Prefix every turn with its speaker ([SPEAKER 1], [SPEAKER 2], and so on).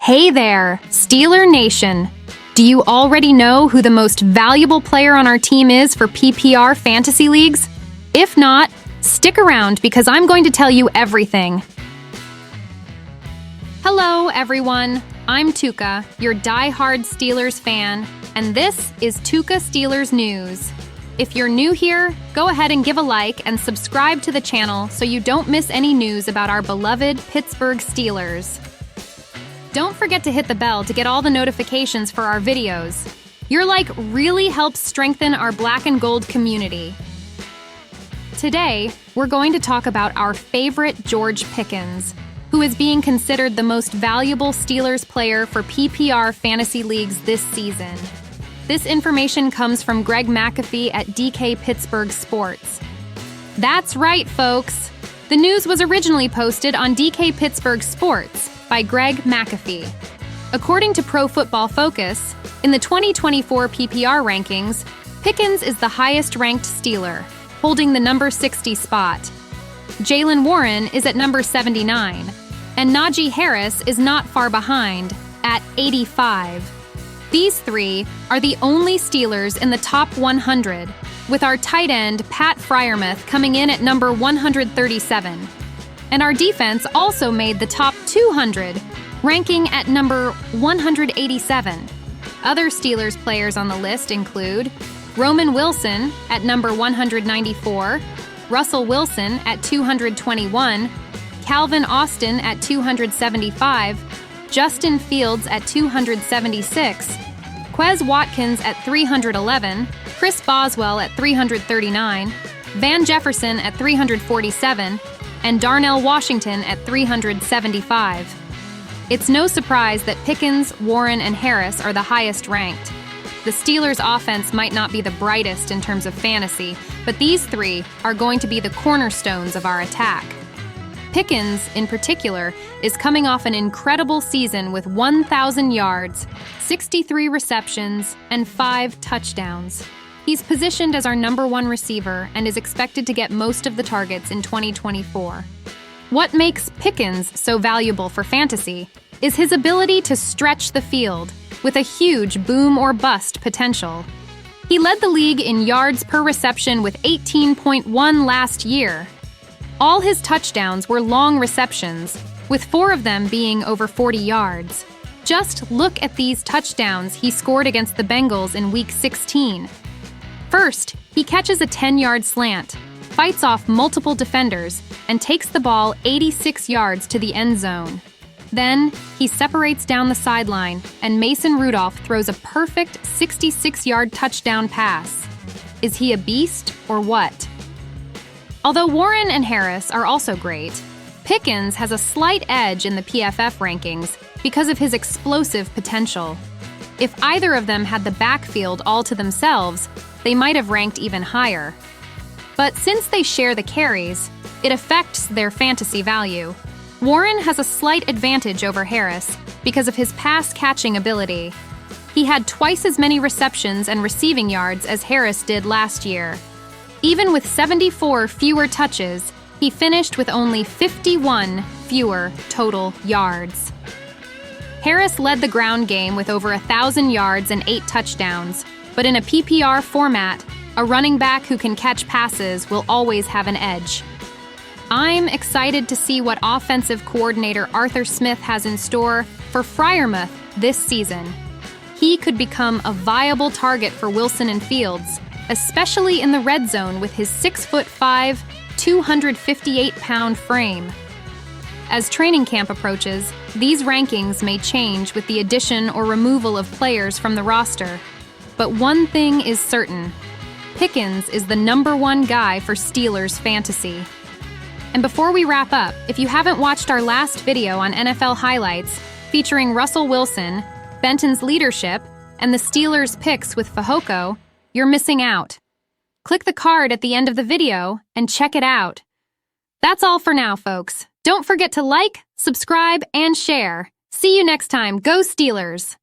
[SPEAKER 1] Hey there, Steeler Nation! Do you already know who the most valuable player on our team is for PPR fantasy leagues? If not, stick around because I'm going to tell you everything. Hello, everyone. I'm Tuka, your die-hard Steelers fan, and this is Tuka Steelers News. If you're new here, go ahead and give a like and subscribe to the channel so you don't miss any news about our beloved Pittsburgh Steelers. Don't forget to hit the bell to get all the notifications for our videos. Your like really helps strengthen our black and gold community. Today, we're going to talk about our favorite George Pickens, who is being considered the most valuable Steelers player for PPR fantasy leagues this season. This information comes from Greg McAfee at DK Pittsburgh Sports. That's right, folks! The news was originally posted on DK Pittsburgh Sports by Greg McAfee. According to Pro Football Focus, in the 2024 PPR rankings, Pickens is the highest-ranked Steeler, holding the number 60 spot. Jaylen Warren is at number 79, and Najee Harris is not far behind, at 85. These three are the only Steelers in the top 100, with our tight end Pat Freiermuth coming in at number 137. And our defense also made the top 200, ranking at number 187. Other Steelers players on the list include Roman Wilson at number 194, Russell Wilson at 221, Calvin Austin at 275, Justin Fields at 276, Quez Watkins at 311, Chris Boswell at 339, Van Jefferson at 347, and Darnell Washington at 375. It's no surprise that Pickens, Warren, and Harris are the highest ranked. The Steelers' offense might not be the brightest in terms of fantasy, but these three are going to be the cornerstones of our attack. Pickens, in particular, is coming off an incredible season with 1,000 yards, 63 receptions, and 5 touchdowns. He's positioned as our number 1 receiver and is expected to get most of the targets in 2024. What makes Pickens so valuable for fantasy is his ability to stretch the field with a huge boom or bust potential. He led the league in yards per reception with 18.1 last year. All his touchdowns were long receptions, with 4 of them being over 40 yards. Just look at these touchdowns he scored against the Bengals in Week 16. First, he catches a 10-yard slant, fights off multiple defenders, and takes the ball 86 yards to the end zone. Then, he separates down the sideline, and Mason Rudolph throws a perfect 66-yard touchdown pass. Is he a beast or what? Although Warren and Harris are also great, Pickens has a slight edge in the PFF rankings because of his explosive potential. If either of them had the backfield all to themselves, they might have ranked even higher. But since they share the carries, it affects their fantasy value. Warren has a slight advantage over Harris because of his pass-catching ability. He had twice as many receptions and receiving yards as Harris did last year. Even with 74 fewer touches, he finished with only 51 fewer total yards. Harris led the ground game with over 1,000 yards and 8 touchdowns, but in a PPR format, a running back who can catch passes will always have an edge. I'm excited to see what offensive coordinator Arthur Smith has in store for Freiermuth this season. He could become a viable target for Wilson and Fields, especially in the red zone with his 6'5", 258-pound frame. As training camp approaches, these rankings may change with the addition or removal of players from the roster. But one thing is certain: Pickens is the number 1 guy for Steelers fantasy. And before we wrap up, if you haven't watched our last video on NFL highlights featuring Russell Wilson, Benton's leadership, and the Steelers picks with Fehoko, you're missing out. Click the card at the end of the video and check it out. That's all for now, folks. Don't forget to like, subscribe, and share. See you next time. Go Steelers!